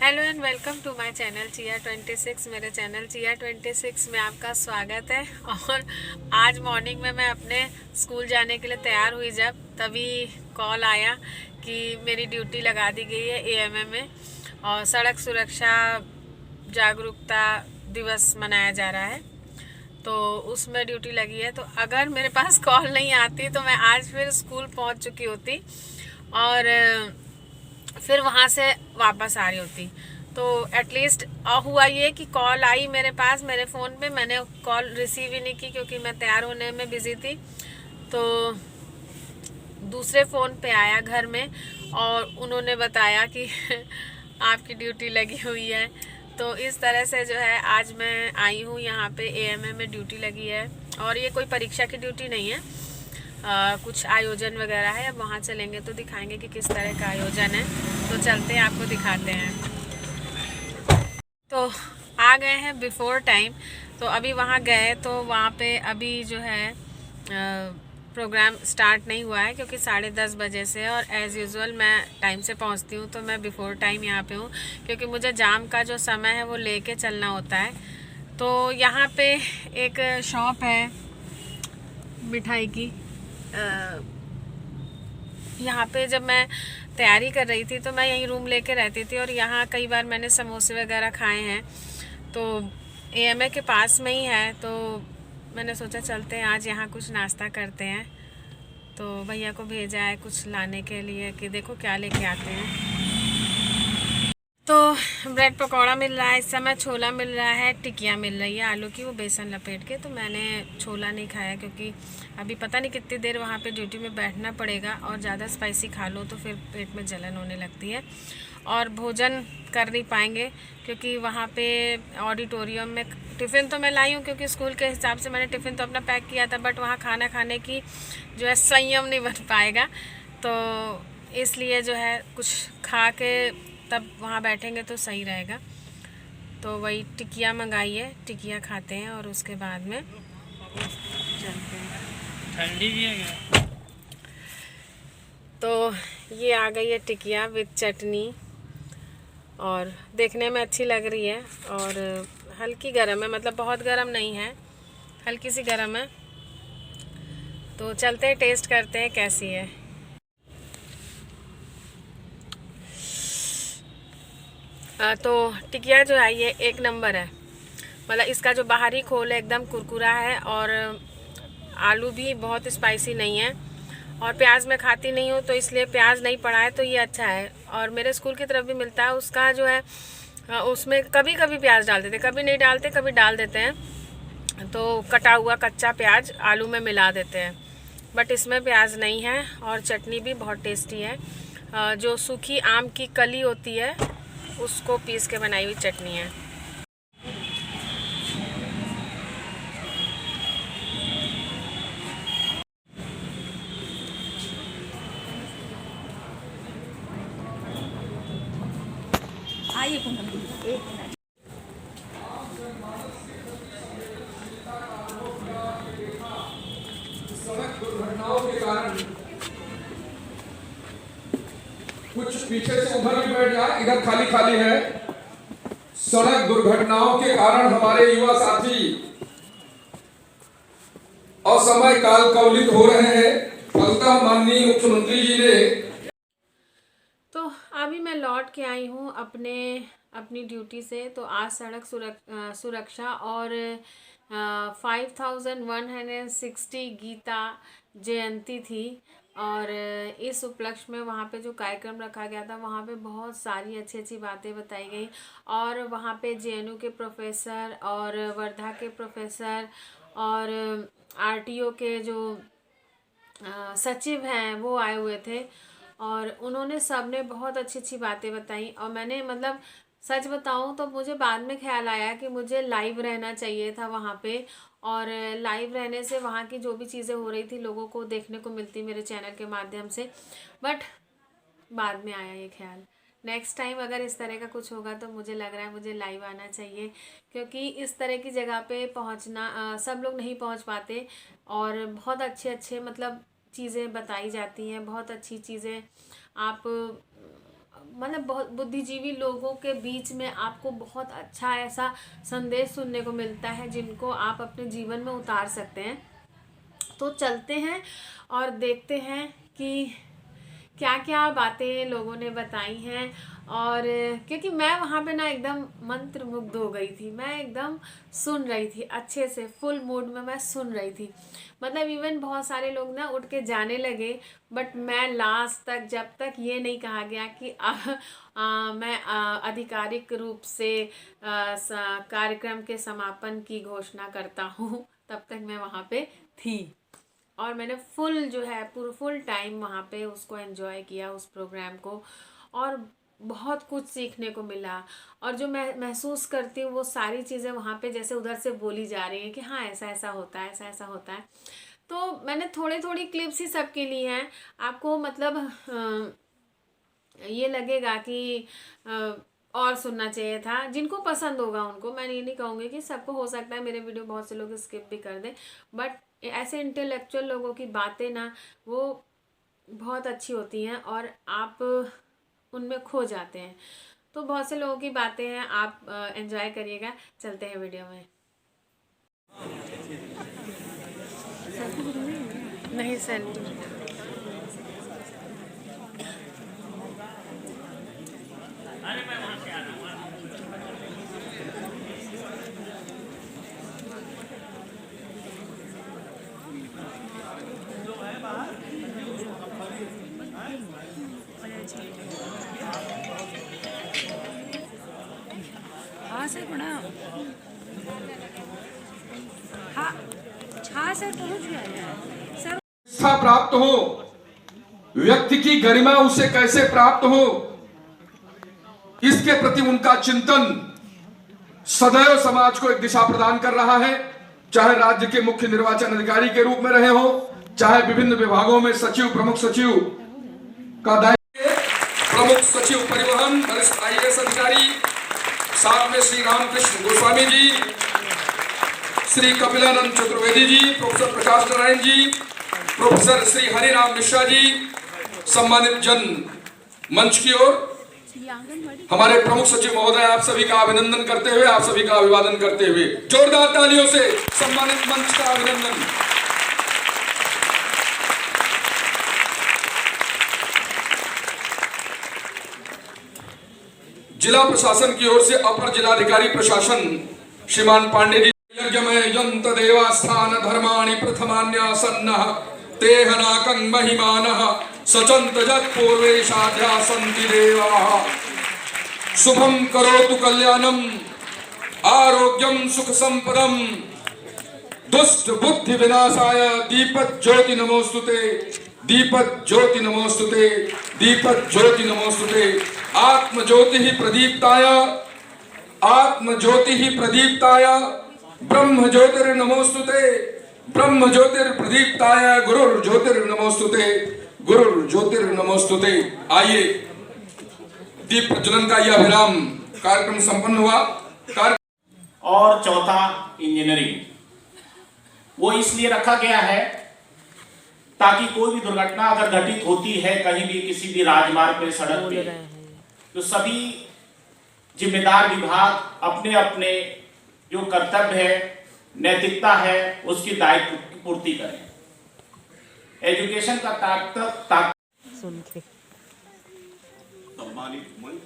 Hello and welcome to my channel चिया 26। मेरे channel चिया 26 में आपका स्वागत है। और आज मॉर्निंग में मैं अपने स्कूल जाने के लिए तैयार हुई जब तभी कॉल आया कि मेरी ड्यूटी लगा दी गई है एएमए में और सड़क सुरक्षा जागरूकता दिवस मनाया जा रहा है, तो उसमें ड्यूटी लगी है। तो अगर मेरे पास कॉल नहीं आती तो मैं आज फिर स्कूल पहुंच चुकी होती और फिर वहाँ से वापस आ रही होती। तो एटलीस्ट हुआ ये कि कॉल आई मेरे पास मेरे फ़ोन पे, मैंने कॉल रिसीव ही नहीं की क्योंकि मैं तैयार होने में बिज़ी थी। तो दूसरे फ़ोन पे आया घर में और उन्होंने बताया कि आपकी ड्यूटी लगी हुई है। तो इस तरह से जो है आज मैं आई हूँ यहाँ पे एएमए में ड्यूटी लगी है। और ये कोई परीक्षा की ड्यूटी नहीं है, कुछ आयोजन वगैरह है। अब वहाँ चलेंगे तो दिखाएंगे कि किस तरह का आयोजन है। तो चलते हैं, आपको दिखाते हैं। तो आ गए हैं बिफोर टाइम। तो अभी वहाँ गए तो वहाँ पे अभी जो है प्रोग्राम स्टार्ट नहीं हुआ है क्योंकि 10:30 बजे से, और एज़ यूज़ुअल मैं टाइम से पहुँचती हूँ तो मैं बिफोर टाइम यहाँ पे हूँ क्योंकि मुझे जाम का जो समय है वो लेके चलना होता है। तो यहाँ पे एक शॉप है मिठाई की। यहाँ पे जब मैं तैयारी कर रही थी तो मैं यहीं रूम लेके रहती थी और यहाँ कई बार मैंने समोसे वगैरह खाए हैं। तो एएमए के पास में ही है, तो मैंने सोचा चलते हैं आज यहाँ कुछ नाश्ता करते हैं। तो भैया को भेजा है कुछ लाने के लिए कि देखो क्या लेके आते हैं। तो ब्रेड पकौड़ा मिल रहा है इस समय, छोला मिल रहा है, टिकिया मिल रही है आलू की, वो बेसन लपेट के। तो मैंने छोला नहीं खाया क्योंकि अभी पता नहीं कितनी देर वहाँ पे ड्यूटी में बैठना पड़ेगा और ज़्यादा स्पाइसी खा लो तो फिर पेट में जलन होने लगती है और भोजन कर नहीं पाएंगे क्योंकि वहाँ पे ऑडिटोरियम में टिफ़िन तो मैं लाई हूँ क्योंकि स्कूल के हिसाब से मैंने टिफ़िन तो अपना पैक किया था, बट वहाँ खाना खाने की जो है संयम नहीं बन पाएगा। तो इसलिए जो है कुछ खा के तब वहाँ बैठेंगे तो सही रहेगा। तो वही टिकिया मंगाई है, टिकिया खाते हैं और उसके बाद में चलते हैं। ठंडी भी है क्या? तो ये आ गई है टिकिया विद चटनी और देखने में अच्छी लग रही है और हल्की गरम है, मतलब बहुत गरम नहीं है, हल्की सी गरम है। तो चलते हैं, टेस्ट करते हैं कैसी है। तो टिकिया जो है ये एक नंबर है, मतलब इसका जो बाहरी खोल है एकदम कुरकुरा है और आलू भी बहुत स्पाइसी नहीं है और प्याज मैं खाती नहीं हूँ तो इसलिए प्याज नहीं पड़ा है, तो ये अच्छा है। और मेरे स्कूल की तरफ भी मिलता है, उसका जो है उसमें कभी कभी प्याज डाल देते, कभी नहीं डालते, कभी डाल देते हैं। तो कटा हुआ कच्चा प्याज आलू में मिला देते हैं, बट इसमें प्याज नहीं है। और चटनी भी बहुत टेस्टी है, जो सूखी आम की कली होती है उसको पीस के बनाई हुई चटनी है। आइए पूनम जी, एक मिनट। सड़क दुर्घटनाओं के कारण कुछ पीछे से उधर भी बैठ जाए, इधर खाली खाली है। सड़क दुर्घटनाओं के कारण हमारे युवा साथी असमय काल कवलित हो रहे हैं। फलतः माननीय मुख्यमंत्री जी ने तो अभी मैं लौट के आई हूँ अपनी ड्यूटी से। तो आज सड़क सुरक्षा और 5160 गीता जयंती थी और इस उपलक्ष्य में वहाँ पे जो कार्यक्रम रखा गया था वहाँ पे बहुत सारी अच्छी अच्छी बातें बताई गई और वहाँ पे जेएनयू के प्रोफेसर और वर्धा के प्रोफेसर और आरटीओ के जो सचिव हैं वो आए हुए थे और उन्होंने सबने बहुत अच्छी अच्छी बातें बताई। और मैंने मतलब सच बताऊं तो मुझे बाद में ख्याल आया कि मुझे लाइव रहना चाहिए था वहाँ पे, और लाइव रहने से वहाँ की जो भी चीज़ें हो रही थी लोगों को देखने को मिलती मेरे चैनल के माध्यम से। बट बाद में आया ये ख्याल, नेक्स्ट टाइम अगर इस तरह का कुछ होगा तो मुझे लग रहा है मुझे लाइव आना चाहिए क्योंकि इस तरह की जगह पे पहुंचना सब लोग नहीं पहुंच पाते और बहुत अच्छे अच्छे मतलब चीज़ें बताई जाती हैं, बहुत अच्छी चीज़ें आप मतलब बहुत बुद्धिजीवी लोगों के बीच में आपको बहुत अच्छा ऐसा संदेश सुनने को मिलता है जिनको आप अपने जीवन में उतार सकते हैं। तो चलते हैं और देखते हैं कि क्या क्या बातें लोगों ने बताई हैं। और क्योंकि मैं वहाँ पे ना एकदम मंत्रमुग्ध हो गई थी, मैं एकदम सुन रही थी अच्छे से, फुल मूड में मैं सुन रही थी। मतलब इवन बहुत सारे लोग ना उठ के जाने लगे, बट मैं लास्ट तक, जब तक ये नहीं कहा गया कि मैं आधिकारिक रूप से कार्यक्रम के समापन की घोषणा करता हूँ, तब तक मैं वहाँ पे थी। और मैंने फुल जो है पूरा फुल टाइम वहाँ पे उसको एंजॉय किया, उस प्रोग्राम को, और बहुत कुछ सीखने को मिला। और जो मैं महसूस करती हूँ वो सारी चीज़ें वहाँ पे जैसे उधर से बोली जा रही हैं कि हाँ ऐसा ऐसा होता है, ऐसा ऐसा होता है। तो मैंने थोड़ी थोड़ी क्लिप्स ही सबके लिए हैं। आपको मतलब ये लगेगा कि और सुनना चाहिए था, जिनको पसंद होगा उनको। मैं ये नहीं कहूँगी कि सबको, हो सकता है मेरे वीडियो बहुत से लोग स्किप भी कर दें, बट ऐसे इंटेलेक्चुअल लोगों की बातें ना वो बहुत अच्छी होती हैं और आप उनमें खो जाते हैं। तो बहुत से लोगों की बातें हैं, आप एंजॉय करिएगा। चलते हैं वीडियो में। नहीं सेल्फी हाँ सर प्रणाम। हाँ हाँ सर पहुँच गया है सर। प्रतिष्ठा प्राप्त हो, व्यक्ति की गरिमा उसे कैसे प्राप्त हो, इसके प्रति उनका चिंतन सदैव समाज को एक दिशा प्रदान कर रहा है। चाहे राज्य के मुख्य निर्वाचन अधिकारी के रूप में रहे हो, चाहे विभिन्न विभागों में सचिव, प्रमुख सचिव का दायित्व, प्रमुख सचिव परिवहन, वरिष्ठ आईएएस अधिकारी, साथ में श्री रामकृष्ण गोस्वामी जी, श्री कपिलानंद चतुर्वेदी जी, प्रोफेसर प्रकाश नारायण जी, प्रोफेसर श्री हरिराम मिश्रा जी, सम्मानित जन मंच की ओर हमारे प्रमुख सचिव महोदय, आप सभी का अभिनंदन करते हुए, आप सभी का अभिवादन करते हुए जोरदार तालियों से सम्मानित मंच का अभिनंदन। जिला प्रशासन की ओर से अपर जिलाधिकारी प्रशासन श्रीमान पांडे जी, यज्ञमय यंत देवास्थान धर्माणि प्रथमान्यासन्नः तेहनाकं महिमानः सचन्त जत् पूर्वेशाध्या सन्ति देवाः शुभम करोतु कल्याणम आरोग्यम सुख संपदम दुष्ट बुद्धि विनाशाय दीपक ज्योति नमोस्तुते, दीपक ज्योति नमोस्तुते, दीपक ज्योति नमोस्तुते। आत्म ज्योति ही प्रदीप्ताय, आत्म ज्योति ही प्रदीप्ताय ब्रह्म ज्योतिर्नमोस्तुते, ब्रह्म ज्योतिर्प्रदीप्ताय गुरुर ज्योतिर्नमोस्तुते, गुरुर ज्योतिर्नमोस्तुते। आइए दीप प्रज्वलन का यह अभिराम कार्यक्रम संपन्न हुआ। और चौथा इंजीनियरिंग, वो इसलिए रखा गया है ताकि कोई भी दुर्घटना अगर घटित होती है कहीं भी, किसी भी राजमार्ग पे, सड़क पे, तो सभी जिम्मेदार विभाग अपने अपने जो कर्तव्य है, नैतिकता है, उसकी दायित्व की पूर्ति करें। एजुकेशन का ताकत सम्मानित मंच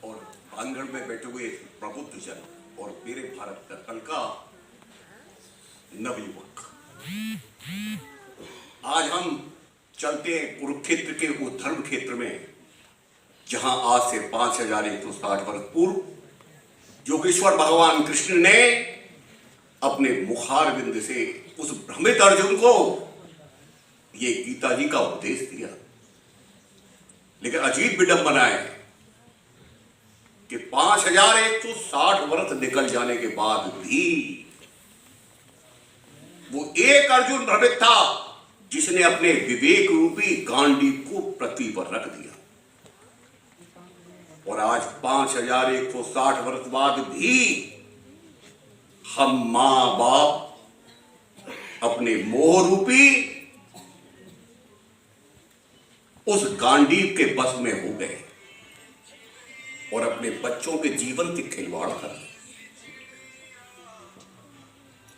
और प्रांगण में बैठे हुए प्रबुद्ध जन और मेरे भारत का कल का नवयुवक, आज हम चलते हैं कुरुक्षेत्र के उस धर्म क्षेत्र में जहां आज से 5160 वर्ष पूर्व योगेश्वर भगवान कृष्ण ने अपने मुखार बिंद से उस भ्रमित अर्जुन को ये गीता जी का उपदेश दिया। लेकिन अजीब विडंबना है कि 5160 वर्ष निकल जाने के बाद भी वो एक अर्जुन भ्रमित था जिसने अपने विवेक रूपी गांडीव को पृथ्वी पर रख दिया। और आज 5160 वर्ष बाद भी हम मां बाप अपने मोह रूपी उस गांडीव के बस में हो गए और अपने बच्चों के जीवन से खिलवाड़ कर।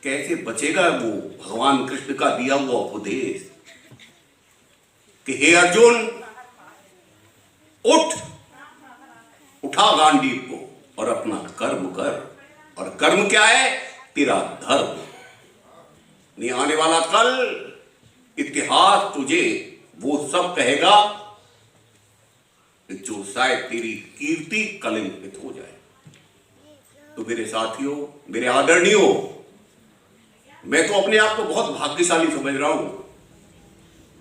कैसे बचेगा वो भगवान कृष्ण का दिया हुआ उपदेश कि हे अर्जुन, उठा गांडीव को और अपना कर्म कर। और कर्म क्या है? तेरा धर्म। नहीं आने वाला कल इतिहास तुझे वो सब कहेगा जो शायद तेरी कीर्ति कलंकित हो जाए। तो मेरे साथियों, मेरे आदरणीयों, मैं तो अपने आप को बहुत भाग्यशाली समझ रहा हूं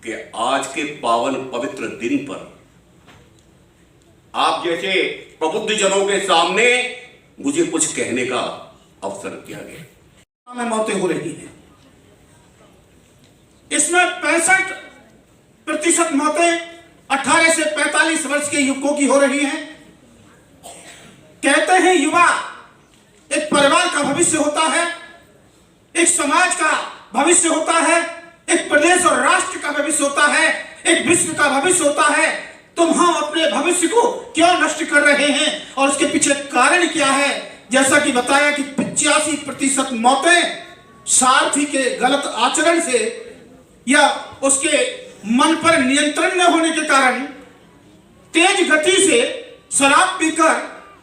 कि आज के पावन पवित्र दिन पर आप जैसे प्रबुद्ध जनों के सामने मुझे कुछ कहने का अवसर दिया गया। में मौतें हो रही हैं, इसमें 65% मौतें 18 से 45 वर्ष के युवकों की हो रही हैं। कहते हैं युवा एक परिवार का भविष्य होता है, एक समाज का भविष्य होता है, एक प्रदेश और राष्ट्र का भविष्य होता है, एक विश्व का भविष्य होता है। तुम हम अपने भविष्य को क्यों नष्ट कर रहे हैं और उसके पीछे कारण क्या है? जैसा कि बताया कि 85% मौतें सारथी के गलत आचरण से या उसके मन पर नियंत्रण न होने के कारण, तेज गति से शराब पीकर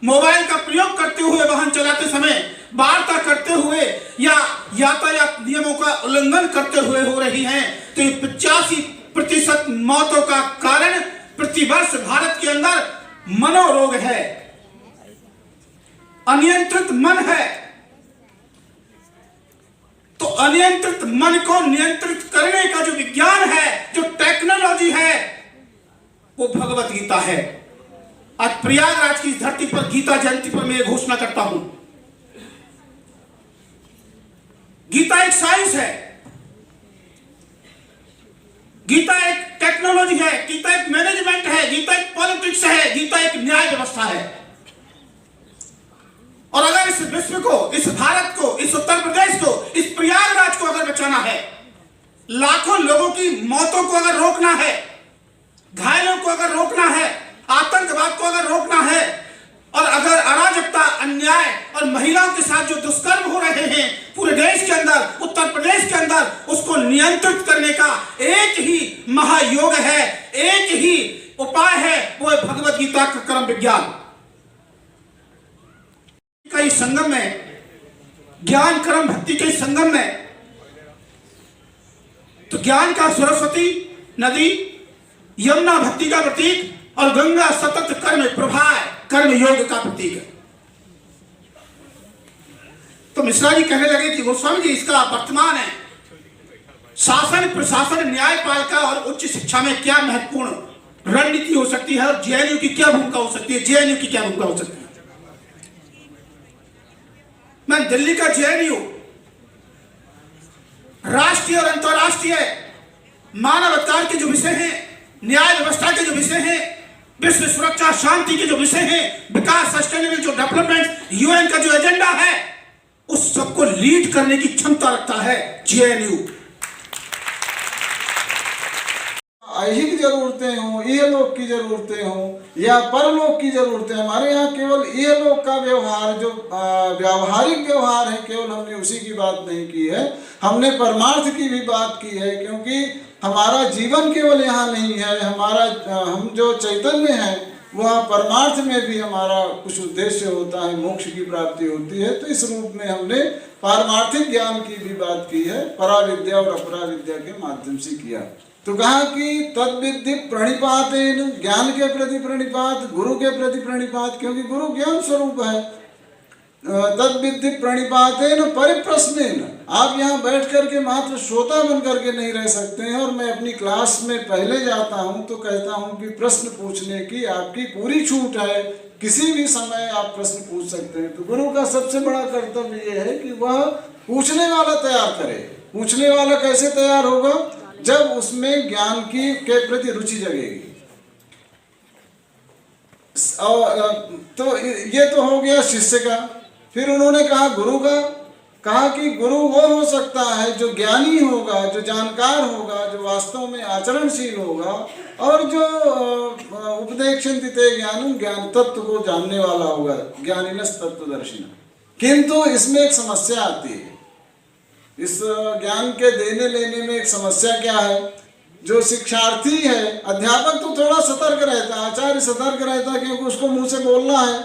मोबाइल का प्रयोग करते हुए वाहन चलाते समय, वार्ता करते हुए या यातायात नियमों का उल्लंघन करते हुए हो रही हैं। तो ये 85% मौतों का कारण प्रतिवर्ष भारत के अंदर मनोरोग है, अनियंत्रित मन है। तो अनियंत्रित मन को नियंत्रित करने का जो विज्ञान है, जो टेक्नोलॉजी है, वो भगवत गीता है। आज प्रयागराज की धरती पर गीता जयंती पर मैं घोषणा करता हूं, गीता एक साइंस है, गीता एक टेक्नोलॉजी है, गीता एक मैनेजमेंट है, गीता एक पॉलिटिक्स है, गीता एक न्याय व्यवस्था है। और अगर इस विश्व को, इस भारत को, इस उत्तर प्रदेश को, इस प्रयागराज को अगर बचाना है, लाखों लोगों की मौतों को अगर रोकना है, घायलों को अगर रोकना है, आतंकवाद को अगर रोकना है, और अगर अराजकता, अन्याय और महिलाओं के साथ जो दुष्कर्म हो रहे हैं पूरे देश के अंदर, उत्तर प्रदेश के अंदर, उसको नियंत्रित करने का एक ही महायोग है, एक ही उपाय है, वो है भगवत गीता का कर्म विज्ञान। कई संगम में, ज्ञान कर्म भक्ति के संगम में, तो ज्ञान का सरस्वती नदी, यमुना भक्ति का प्रतीक और गंगा सतत कर्म प्रवाह, कर्म योग का प्रतीक है। तो मिश्रा जी कहने लगे कि गोस्वामी जी, इसका वर्तमान है शासन, प्रशासन, न्यायपालिका और उच्च शिक्षा में क्या महत्वपूर्ण रणनीति हो सकती है और जेएनयू की क्या भूमिका हो सकती है, जेएनयू की क्या भूमिका हो सकती है। मैं दिल्ली का जेएनयू राष्ट्रीय और अंतर्राष्ट्रीय मानव अधिकार के जो विषय हैं, न्याय व्यवस्था के जो विषय हैं, विश्व सुरक्षा शांति के जो विषय हैं, विकास, सस्टेनेबल जो डेवलपमेंट, यूएन का जो एजेंडा है, उस सबको लीड करने की क्षमता रखता है जेएनयू। ऐहिक जरूरतें हों, इहलोक की जरूरतें हों या परलोक की जरूरतें, हमारे यहाँ केवल इहलोक का व्यवहार, जो व्यावहारिक व्यवहार है, केवल हमने उसी की बात नहीं की है, हमने परमार्थ की भी बात की है। क्योंकि हमारा जीवन केवल यहाँ नहीं है, हम जो चैतन्य हैं वह परमार्थ में भी हमारा कुछ उद्देश्य होता है, मोक्ष की प्राप्ति होती है। तो इस रूप में हमने पारमार्थिक ज्ञान की भी बात की है, पराविद्या और अपराविद्या के माध्यम से किया। तो कहा कि तद्विद्धि प्रणिपातेन, ज्ञान के प्रति प्रणिपात, गुरु के प्रति प्रणिपात, क्योंकि गुरु ज्ञान स्वरूप है। तद्विद्धि प्रणिपातेन परिप्रश्नेन, आप यहाँ बैठ करके मात्र श्रोता बन करके नहीं रह सकते हैं। और मैं अपनी क्लास में पहले जाता हूँ तो कहता हूँ कि प्रश्न पूछने की आपकी पूरी छूट है, किसी भी समय आप प्रश्न पूछ सकते हैं। तो गुरु का सबसे बड़ा कर्तव्य ये है कि वह पूछने वाला तैयार करे। पूछने वाला कैसे तैयार होगा? जब उसमें ज्ञान की के प्रति रुचि जगेगी। तो ये तो हो गया शिष्य का। फिर उन्होंने कहा गुरु का, कहा कि गुरु वो हो सकता है जो ज्ञानी होगा, जो जानकार होगा, जो वास्तव में आचरणशील होगा और जो उपदेक्षन्ति ते ज्ञानम, ज्ञान तत्व को जानने वाला होगा, ज्ञानिनस तत्वदर्शिनः। किंतु इसमें एक समस्या आती है। इस ज्ञान के देने लेने में एक समस्या क्या है? जो शिक्षार्थी है, अध्यापक तो थोड़ा सतर्क रहता है, आचार्य सतर्क रहता है, क्योंकि उसको मुंह से बोलना है,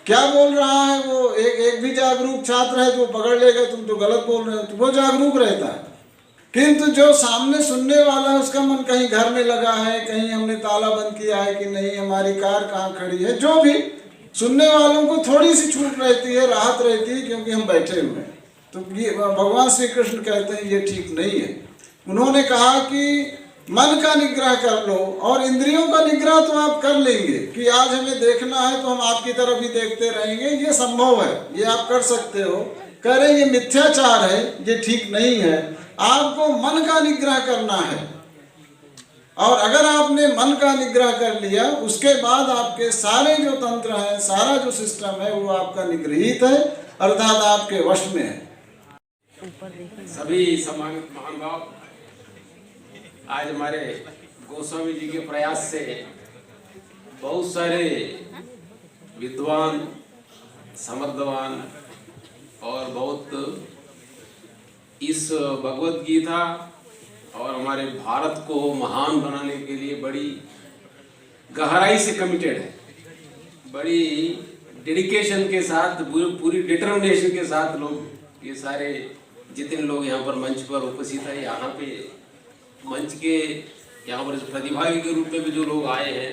क्या बोल रहा है वो। एक भी जागरूक छात्र है तो पकड़ लेगा, तुम तो गलत बोल रहे हो, तो वो जागरूक रहता है। किंतु जो सामने सुनने वाला है उसका मन कहीं घर में लगा है, कहीं हमने ताला बंद किया है कि नहीं, हमारी कार कहाँ खड़ी है, जो भी सुनने वालों को थोड़ी सी छूट रहती है, राहत रहती है, क्योंकि हम बैठे हुए हैं। तो ये भगवान श्री कृष्ण कहते हैं ये ठीक नहीं है। उन्होंने कहा कि मन का निग्रह कर लो, और इंद्रियों का निग्रह तो आप कर लेंगे कि आज हमें देखना है तो हम आपकी तरफ ही देखते रहेंगे, ये संभव है, ये आप कर सकते हो। कह रहे ये मिथ्याचार है, ये ठीक नहीं है। आपको मन का निग्रह करना है, और अगर आपने मन का निग्रह कर लिया, उसके बाद आपके सारे जो तंत्र हैं, सारा जो सिस्टम है, वो आपका निगृहित है, अर्थात आपके वश में है। सभी सम्मानित महानुभाव, आज हमारे गोस्वामी जी के प्रयास से बहुत सारे विद्वान, समर्थवान और बहुत इस भगवत गीता और हमारे भारत को महान बनाने के लिए बड़ी गहराई से कमिटेड है, बड़ी डेडिकेशन के साथ, पूरी डिटर्मिनेशन के साथ लोग, ये सारे जितने लोग यहाँ पर मंच पर उपस्थित है, यहाँ पे मंच के यहाँ पर प्रतिभागी के रूप में भी जो लोग आए हैं,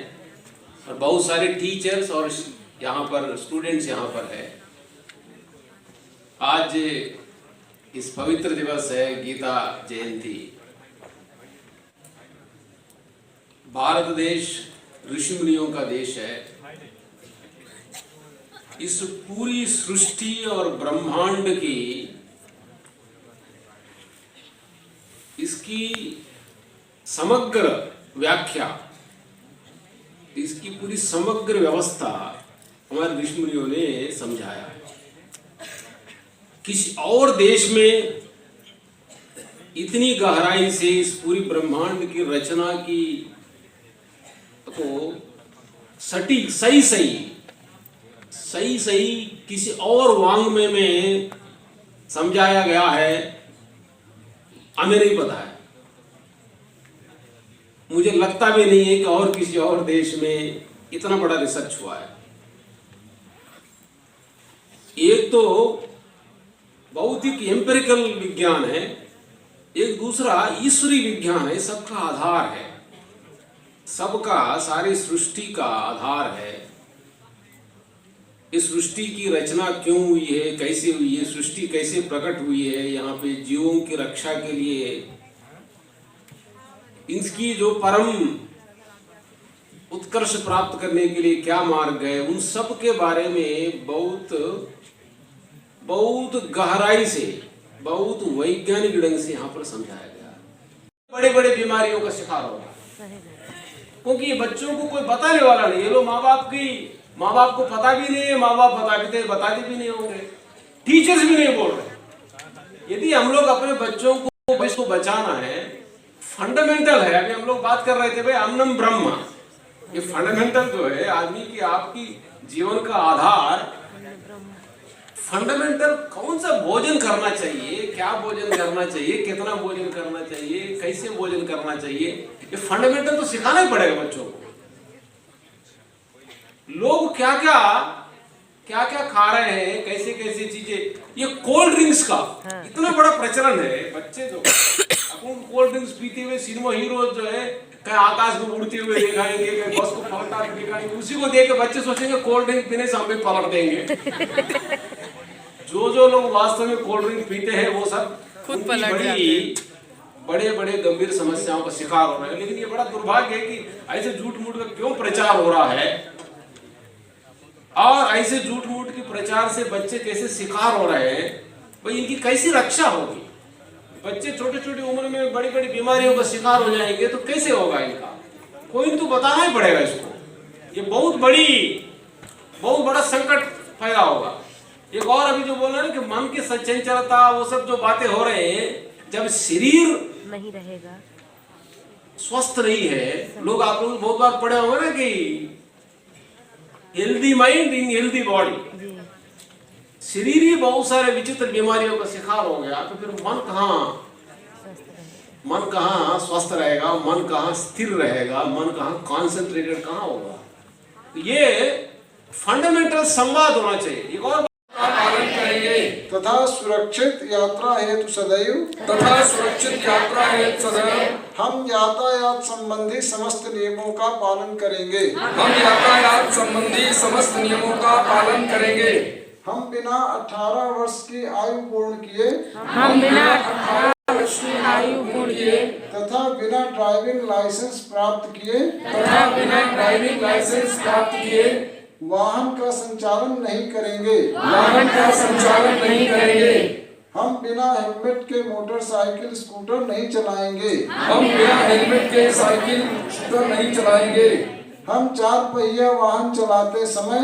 और बहुत सारे टीचर्स और यहाँ पर स्टूडेंट्स यहाँ पर है। आज इस पवित्र दिवस है गीता जयंती। भारत देश ऋषि मुनियों का देश है। इस पूरी सृष्टि और ब्रह्मांड की इसकी समग्र व्याख्या, इसकी पूरी समग्र व्यवस्था हमारे ऋषि मुनियों ने समझाया। किसी और देश में इतनी गहराई से इस पूरी ब्रह्मांड की रचना की को सटीक सही किसी और वाङ्मय में समझाया गया है, हमें नहीं पता है। मुझे लगता भी नहीं है कि और किसी और देश में इतना बड़ा रिसर्च हुआ है। एक तो भौतिक एम्पिरिकल विज्ञान है, एक दूसरा ईश्वरी विज्ञान है, सबका आधार है, सबका, सारी सृष्टि का आधार है। इस सृष्टि की रचना क्यों हुई है, कैसे हुई है, सृष्टि कैसे प्रकट हुई है, यहाँ पे जीवों की रक्षा के लिए इसकी जो परम उत्कर्ष प्राप्त करने के लिए क्या मार्ग है, उन सब के बारे में बहुत गहराई से, बहुत वैज्ञानिक ढंग से यहाँ पर समझाया गया। बड़े बड़े बीमारियों का शिकार होगा, क्योंकि ये बच्चों को कोई बताने वाला नहीं है। लोग माँ बाप को पता भी नहीं है, माँ बाप बताते भी नहीं होंगे, टीचर्स भी नहीं बोल रहे। यदि हम लोग अपने बच्चों को बचाना है, फंडामेंटल है। अभी हम लोग बात कर रहे थे भाई अन्नम ब्रह्म, ये फंडामेंटल जो है आदमी की, आपकी जीवन का आधार, फंडामेंटल कौन सा भोजन करना चाहिए, क्या भोजन करना चाहिए, कितना भोजन करना चाहिए, कैसे भोजन करना चाहिए, ये फंडामेंटल तो सिखाना ही पड़ेगा बच्चों को। लोग क्या क्या खा रहे हैं, कैसे कैसे चीजें, ये कोल्ड ड्रिंक्स का इतना बड़ा प्रचलन है। बच्चे जो अपन कोल्ड ड्रिंक्स पीते हुए सिनेमा हीरो जो है, कहीं आकाश में उड़ते हुए दिखाएंगे, कहीं बस को पलटा के दिखाएंगे, उसी को देख के बच्चे सोचेंगे कोल्ड ड्रिंक पीने से हम भी पलट देंगे। जो लोग वास्तव में कोल्ड ड्रिंक पीते हैं वो सब खुद पलट जाते हैं, बड़े गंभीर समस्याओं का शिकार हो रहे हैं। लेकिन ये बड़ा दुर्भाग्य है कि ऐसे झूठ मूठ का क्यों प्रचार हो रहा है, और ऐसे झूठ मूठ के प्रचार से बच्चे कैसे शिकार हो रहे हैं, भाई इनकी कैसी रक्षा होगी। बच्चे छोटी उम्र में बड़ी बीमारियों का शिकार हो जाएंगे तो कैसे होगा इनका, कोई तो बताना ही पड़ेगा इसको। ये बहुत बड़ा संकट पैदा होगा। एक और अभी जो बोला ना कि मन की सचंचलता, वो सब जो बातें हो रहे हैं, जब शरीर नहीं रहेगा, स्वस्थ नहीं है, लोग आप लोग बहुत बार पढ़े होंगे ना कि healthy mind in healthy body, शरीर ही बहुत सारे विचित्र बीमारियों का शिकार हो गया, तो फिर मन कहाँ स्वस्थ रहेगा, मन कहाँ स्थिर रहेगा, मन कहाँ कॉन्सेंट्रेटेड कहाँ होगा। ये फंडामेंटल संवाद होना चाहिए। एक और पालन करेंगे तथा सुरक्षित यात्रा हेतु सदैव हम यातायात संबंधी समस्त नियमों का पालन करेंगे। हम बिना 18 वर्ष की आयु पूर्ण किए तथा बिना ड्राइविंग लाइसेंस प्राप्त किए वाहन का संचालन नहीं करेंगे। हम बिना हेलमेट के मोटरसाइकिल स्कूटर नहीं चलाएंगे। हम 4 पहिया वाहन चलाते समय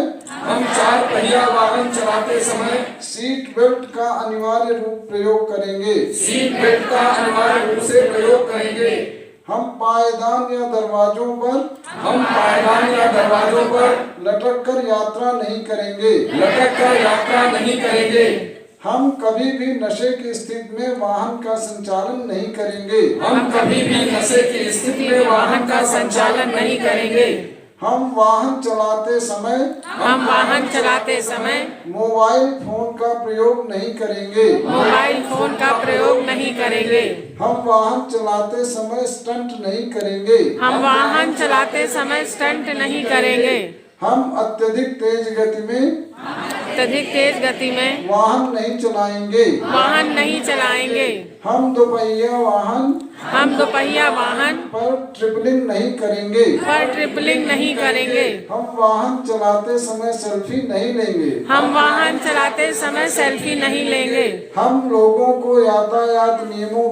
सीट बेल्ट का अनिवार्य रूप प्रयोग करेंगे। हम पायदान या दरवाजों पर लटक कर यात्रा नहीं करेंगे। हम कभी भी नशे की स्थिति में वाहन का संचालन नहीं करेंगे। हम वाहन चलाते समय मोबाइल फोन का प्रयोग नहीं करेंगे। हम वाहन चलाते समय स्टंट नहीं करेंगे। हम अत्यधिक तेज गति में वाहन नहीं चलाएंगे। हम दोपहिया वाहन पर ट्रिपलिंग नहीं करेंगे। हम वाहन चलाते समय सेल्फी नहीं लेंगे। हम लोगों को यातायात नियमों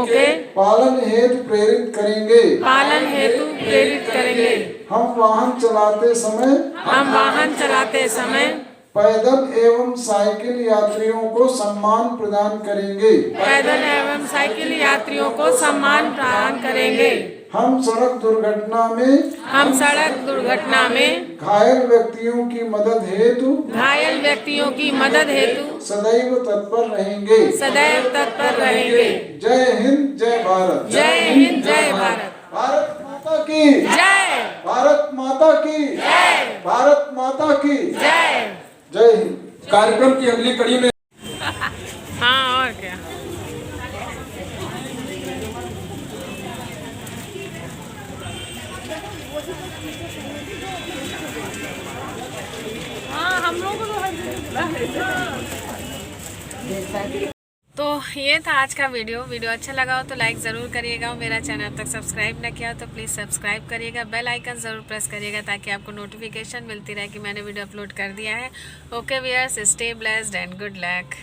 के पालन हेतु प्रेरित करेंगे। हम वाहन चलाते समय पैदल एवं साइकिल यात्रियों को सम्मान प्रदान करेंगे। हम सड़क दुर्घटना में घायल व्यक्तियों की मदद हेतु सदैव तत्पर रहेंगे। जय हिंद, जय भारत। भारत माता की जय। भारत माता की जय हिंद। कार्यक्रम की अगली कड़ी में हाँ और क्या। हम लोग तो ये था आज का वीडियो अच्छा लगा हो तो लाइक ज़रूर करिएगा और मेरा चैनल अब तक सब्सक्राइब ना किया हो तो प्लीज़ सब्सक्राइब करिएगा, बेल आइकन ज़रूर प्रेस करिएगा ताकि आपको नोटिफिकेशन मिलती रहे कि मैंने वीडियो अपलोड कर दिया है। Okay viewers, stay blessed and good luck.